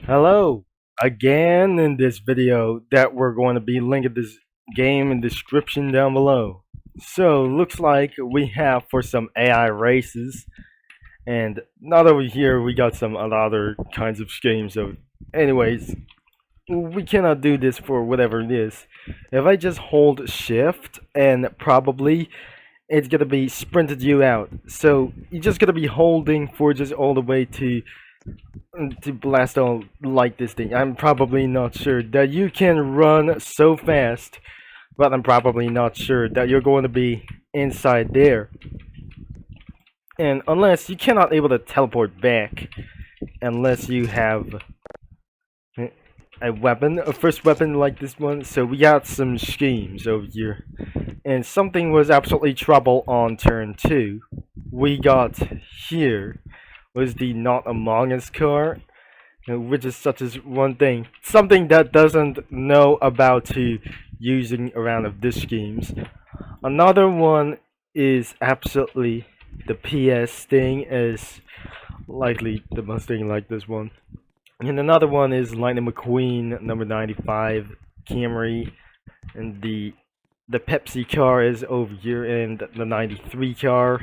Hello again in this video that we're going to be linking this game in description down below. So looks like we have for some AI races, and not over here we got some other kinds of schemes. So anyways, we cannot do this for whatever it is. If I just hold shift, and probably it's gonna be sprinted you out. So you're just gonna be holding for just all the way to blast all like this thing. I'm probably not sure that you can run so fast, but I'm probably not sure that you're going to be inside there. And unless you cannot able to teleport back, unless you have a weapon, a first weapon like this one. So we got some schemes over here, and something was absolutely trouble on turn 2. We got here was the Not Among Us car, which is such as one thing, something that doesn't know about to using around of this schemes. Another one is absolutely the PS thing, is likely the most thing like this one. And another one is Lightning McQueen number 95 Camry, and the Pepsi car is over here, and the 93 car.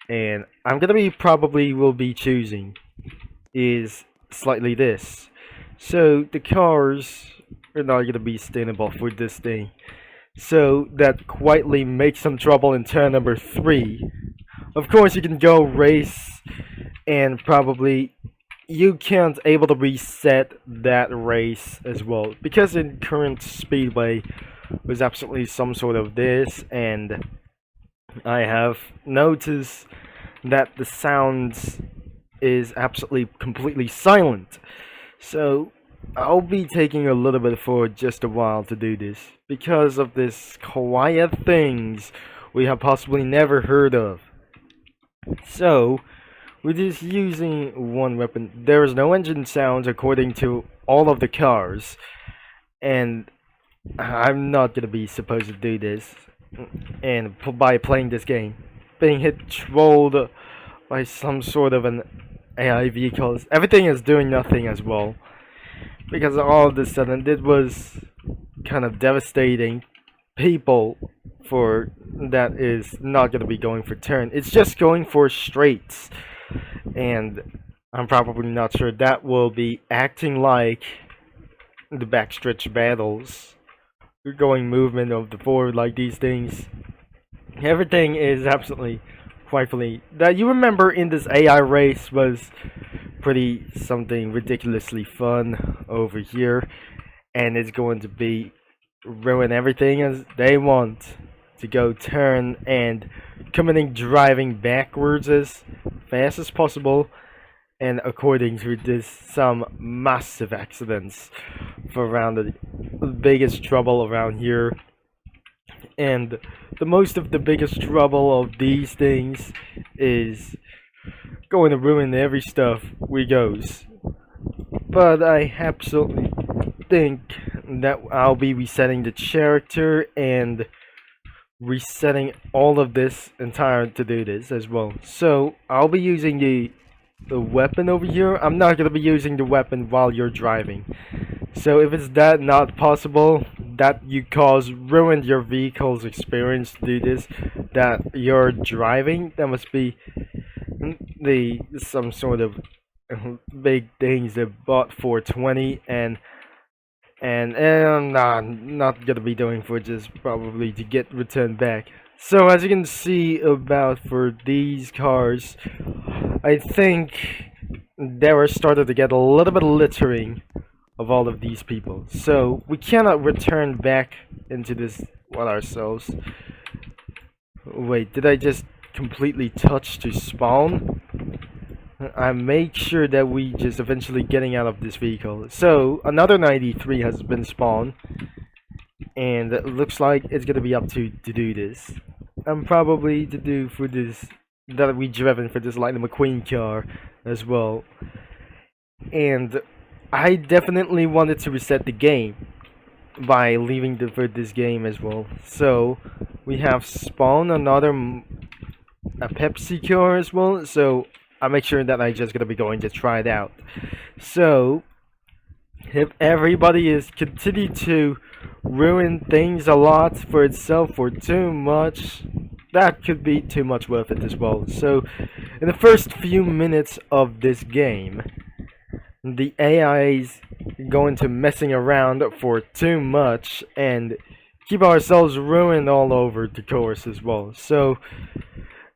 And I'm gonna be probably will be choosing is slightly this. So the cars are not gonna be sustainable for this thing. So that quietly makes some trouble in turn number 3. Of course you can go race, and probably you can't able to reset that race as well, because in current speedway was absolutely some sort of this, and I have noticed that the sounds is absolutely completely silent. So I'll be taking a little bit for just a while to do this because of this quiet things we have possibly never heard of. So we're just using one weapon. There is no engine sounds according to all of the cars, and I'm not gonna be supposed to do this. And by playing this game, being hit trolled by some sort of an AI vehicles, everything is doing nothing as well, because all of a sudden it was kind of devastating people for that is not going to be going for turn, it's just going for straights, and I'm probably not sure that will be acting like the backstretch battles. You're going movement of the forward like these things. Everything is absolutely quitely that you remember in this AI race was pretty something ridiculously fun over here, and it's going to be ruin everything as they want to go turn and coming driving backwards as fast as possible, and according to this some massive accidents for around the biggest trouble around here. And the most of the biggest trouble of these things is going to ruin every stuff we goes. But I absolutely think that I'll be resetting the character and resetting all of this entire to do this as well. So I'll be using the weapon over here. I'm not gonna be using the weapon while you're driving. So if it's that not possible, that you cause ruined your vehicle's experience to do this, that you're driving, that must be the some sort of big things they bought for 20, and I'm not gonna be doing for just probably to get returned back. So as you can see about for these cars, I think they were started to get a little bit of littering of all of these people. So we cannot return back into this one ourselves. Wait, did I just completely touch to spawn? I make sure that we just eventually getting out of this vehicle. So another 93 has been spawned, and it looks like it's gonna be up to do this. I'm probably to do for this that we driven for this Lightning McQueen car as well. And I definitely wanted to reset the game by leaving for this game as well. So we have spawned another a Pepsi car as well. So I make sure that I just gonna be going to try it out. So If everybody is continue to ruin things a lot for itself for too much, that could be too much worth it as well. So in the first few minutes of this game, the AI is going to messing around for too much and keep ourselves ruined all over the course as well. So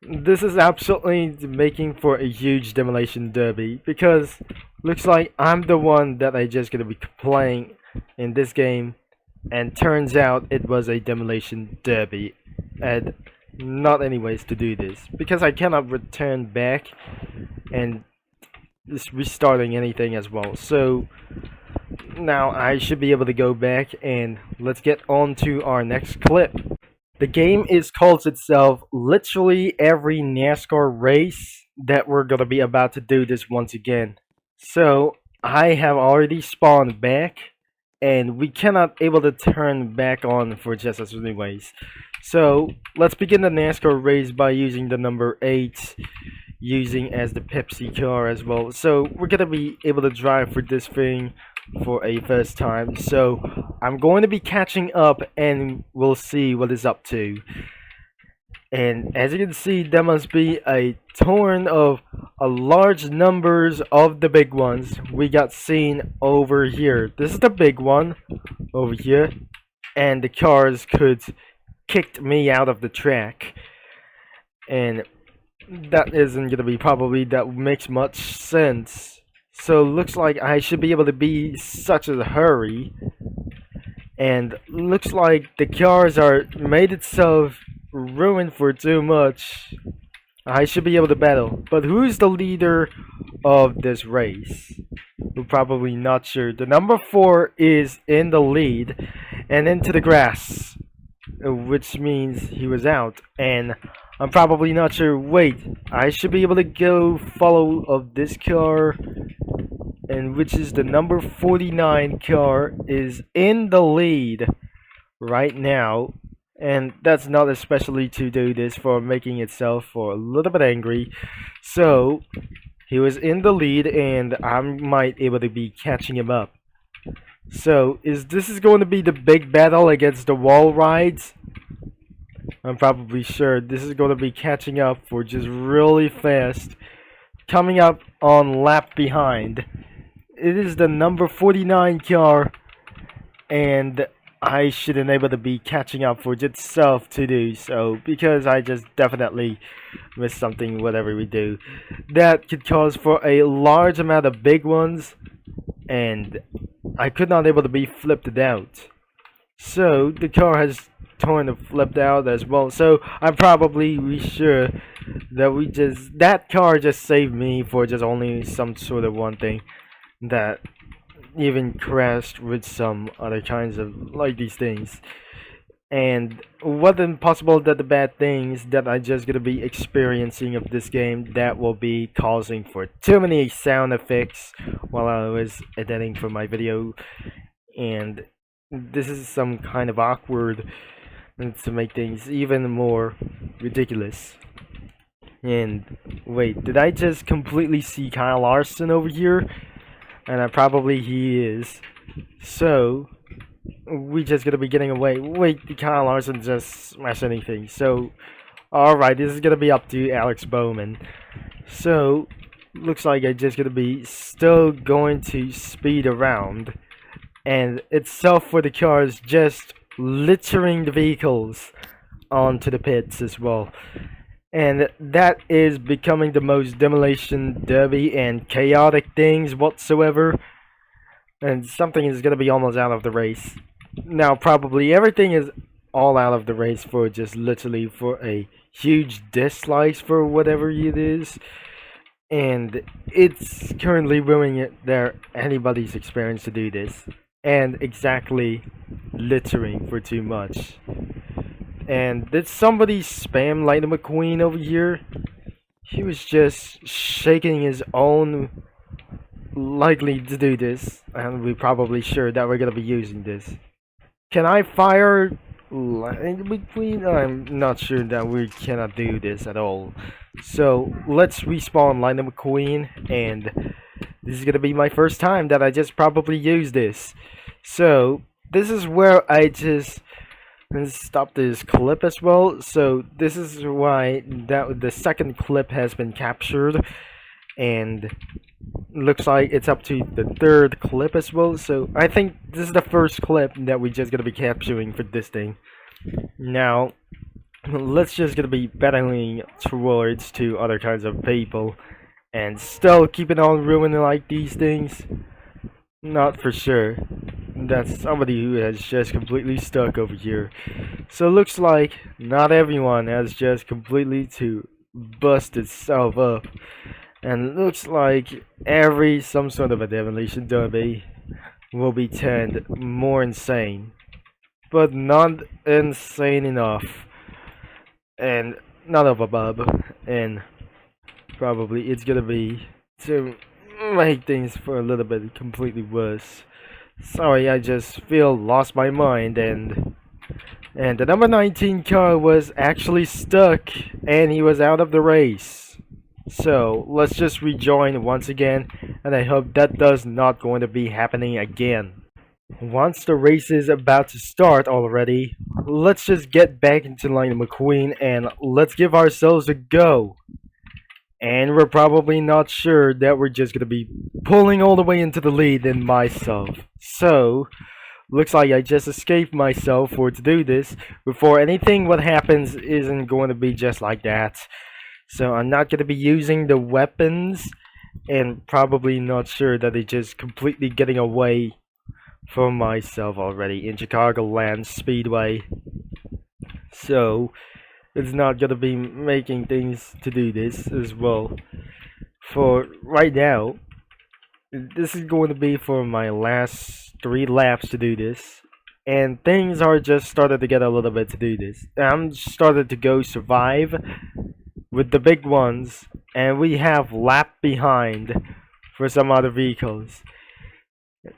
this is absolutely making for a huge demolition derby, because looks like I'm the one that I just gonna be playing in this game, and turns out it was a demolition derby, and not any ways to do this because I cannot return back and just restarting anything as well. So now I should be able to go back, and let's get on to our next clip. The game calls itself literally every NASCAR race that we're gonna be about to do this once again. So I have already spawned back, and we cannot able to turn back on for just as anyways. So let's begin the NASCAR race by using the number 8, using as the Pepsi car as well. So we're gonna be able to drive for this thing for a first time. So I'm going to be catching up, and we'll see what it's up to. And as you can see, there must be a ton of a large numbers of the big ones we got seen over here. This is the big one over here, and the cars could kicked me out of the track, and that isn't gonna be probably that makes much sense. So looks like I should be able to be such a hurry, and looks like the cars are made itself ruined for too much. I should be able to battle, but who's the leader of this race? We're probably not sure. The number 4 is in the lead and into the grass, which means he was out, and I'm probably not sure. Wait, I should be able to go follow of this car, and which is the number 49 car is in the lead right now, and that's not especially to do this for making itself for a little bit angry. So he was in the lead, and I might able to be catching him up. So this is going to be the big battle against the wall rides? I'm probably sure this is going to be catching up for just really fast, coming up on lap behind. It is the number 49 car, and I should enable to be catching up for itself to do so, because I just definitely missed something whatever we do. That could cause for a large amount of big ones, and I could not able to be flipped out. So the car has torn and flipped out as well. So I'm probably sure that that car just saved me for just only some sort of one thing that even crashed with some other kinds of like these things. And what impossible that the bad things that I just gonna be experiencing of this game that will be causing for too many sound effects while I was editing for my video, and this is some kind of awkward to make things even more ridiculous. And wait, did I just completely see Kyle Larson over here? And probably he is. So we just gonna be getting away. Wait, the Kyle Larson just smash anything. So alright, this is gonna be up to Alex Bowman. So looks like I just gonna be still going to speed around, and itself for the cars just littering the vehicles onto the pits as well. And that is becoming the most demolition derby and chaotic things whatsoever. And something is going to be almost out of the race. Now probably everything is all out of the race for just literally for a huge dislike for whatever it is. And it's currently ruining anybody's experience to do this. And exactly littering for too much. And did somebody spam Lightning McQueen over here? He was just shaking his own likely to do this, and we're probably sure that we're gonna be using this. Can I fire Lightning McQueen? I'm not sure that we cannot do this at all. So let's respawn Lightning McQueen, and this is gonna be my first time that I just probably use this. So this is where I just stop this clip as well. So this is why that the second clip has been captured, and looks like it's up to the third clip as well. So I think this is the first clip that we're just gonna be capturing for this thing. Now let's just gonna be battling towards to other kinds of people and still keeping on ruining like these things. Not for sure. That's somebody who has just completely stuck over here. So it looks like not everyone has just completely to bust itself up. And it looks like some sort of a demolition derby will be turned more insane. But not insane enough. And none of above. And probably it's gonna be to make things for a little bit completely worse. Sorry, I just feel lost my mind, and the number 19 car was actually stuck and he was out of the race. So let's just rejoin once again, and I hope that does not going to be happening again. Once the race is about to start already, let's just get back into Lightning McQueen and let's give ourselves a go. And we're probably not sure that we're just gonna be pulling all the way into the lead in myself. So looks like I just escaped myself for to do this before anything what happens isn't going to be just like that. So I'm not gonna be using the weapons, and probably not sure that it's just completely getting away from myself already in Chicagoland Speedway. So it's not gonna be making things to do this as well. For right now, this is going to be for my last 3 laps to do this, and things are just started to get a little bit to do this. I'm started to go survive with the big ones, and we have lap behind for some other vehicles.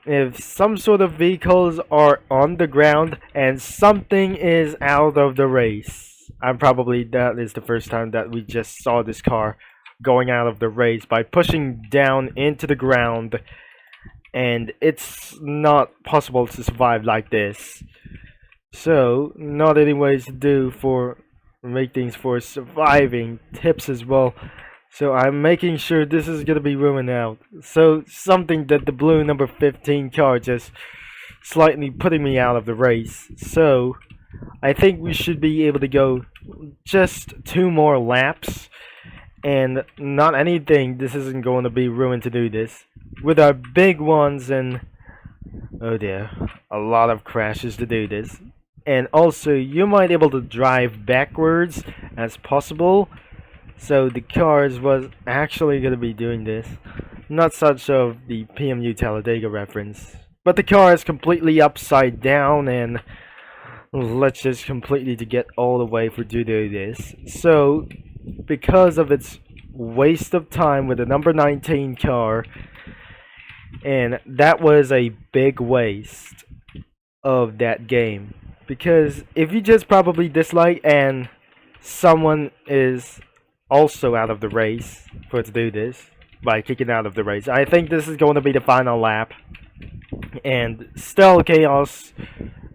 If some sort of vehicles are on the ground and something is out of the race, that is the first time that we just saw this car going out of the race by pushing down into the ground, and it's not possible to survive like this. So not any ways to do for make things for surviving tips as well. So I'm making sure this is gonna be ruined out. So something that the blue number 15 car just slightly putting me out of the race. So I think we should be able to go just 2 more laps, and not anything, this isn't going to be ruined to do this with our big ones, and oh dear, a lot of crashes to do this. And also you might be able to drive backwards as possible. So the cars was actually going to be doing this, not such of the PMU Talladega reference, but the car is completely upside down, and let's just completely to get all the way for to do this. So because of its waste of time with the number 19 car, and that was a big waste of that game, because if you just probably dislike and someone is also out of the race for to do this by kicking out of the race, I think this is going to be the final lap, and still chaos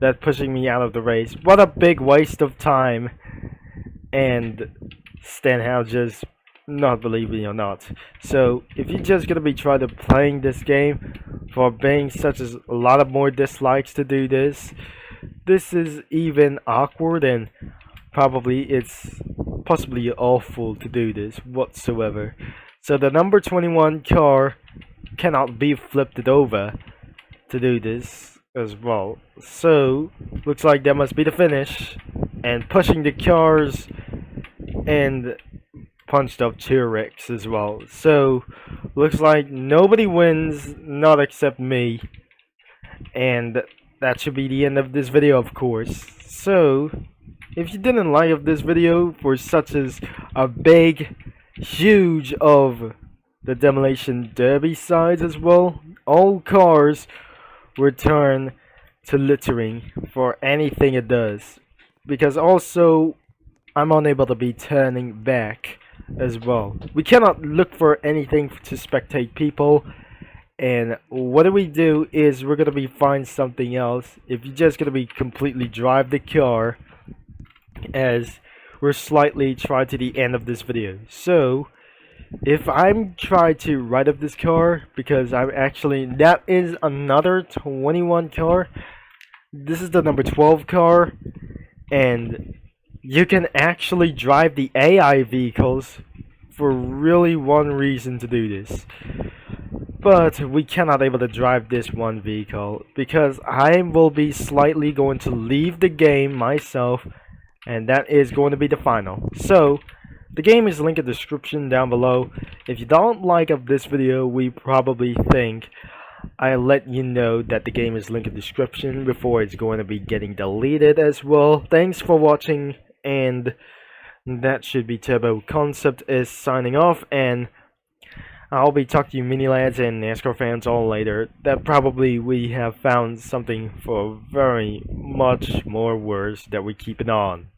that pushing me out of the race. What a big waste of time. And Stenhouse just not believing or not. So if you're just gonna be trying to playing this game for being such as a lot of more dislikes to do this, this is even awkward, and probably it's possibly awful to do this whatsoever. So the number 21 car cannot be flipped over to do this as well. So looks like that must be the finish, and pushing the cars and punched up T-Rex as well. So looks like nobody wins, not except me, and that should be the end of this video, of course. So if you didn't like this video for such as a big huge of the Demolition Derby sides as well, all cars return to littering for anything it does, because also I'm unable to be turning back as well. We cannot look for anything to spectate people. And what do we do is we're gonna be find something else. If you're just gonna be completely drive the car, as we're slightly try to the end of this video. So if I'm trying to write up this car, because I'm actually, that is another 21 car. This is the number 12 car, and you can actually drive the AI vehicles for really one reason to do this. But we cannot able to drive this one vehicle because I will be slightly going to leave the game myself, and that is going to be the final. So the game is linked in the description down below. If you don't like of this video, we probably think I let you know that the game is linked in the description before it's going to be getting deleted as well. Thanks for watching, and that should be Turbo Concept is signing off, and I'll be talking to you mini lads and NASCAR fans all later. That probably we have found something for very much more words that we keep it on.